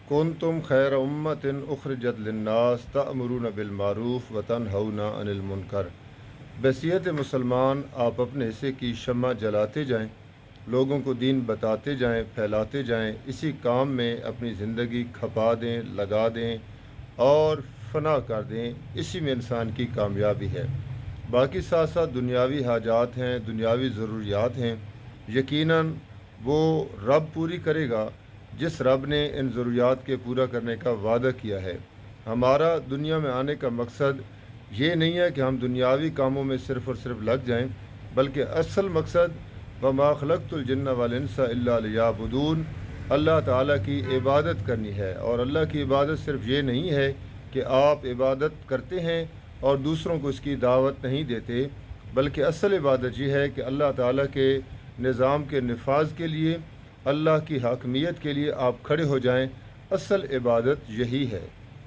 کنتم خیر امت اخرجت للناس تأمرون بالمعروف وتنہون عن المنکر۔ بحیثیت مسلمان آپ اپنے حصے کی شمع جلاتے جائیں، لوگوں کو دین بتاتے جائیں، پھیلاتے جائیں، اسی کام میں اپنی زندگی کھپا دیں، لگا دیں اور فنا کر دیں، اسی میں انسان کی کامیابی ہے۔ باقی ساتھ ساتھ دنیاوی حاجات ہیں، دنیاوی ضروریات ہیں، یقیناً وہ رب پوری کرے گا جس رب نے ان ضروریات کے پورا کرنے کا وعدہ کیا ہے۔ ہمارا دنیا میں آنے کا مقصد یہ نہیں ہے کہ ہم دنیاوی کاموں میں صرف اور صرف لگ جائیں، بلکہ اصل مقصد وَمَا خَلَقْتُ الْجِنَّ وَالْإِنسَ إِلَّا لِيَعْبُدُونِ، اللہ تعالیٰ کی عبادت کرنی ہے۔ اور اللہ کی عبادت صرف یہ نہیں ہے کہ آپ عبادت کرتے ہیں اور دوسروں کو اس کی دعوت نہیں دیتے، بلکہ اصل عبادت یہ ہے کہ اللہ تعالیٰ کے نظام کے نفاذ کے لیے، اللہ کی حاکمیت کے لیے آپ کھڑے ہو جائیں۔ اصل عبادت یہی ہے۔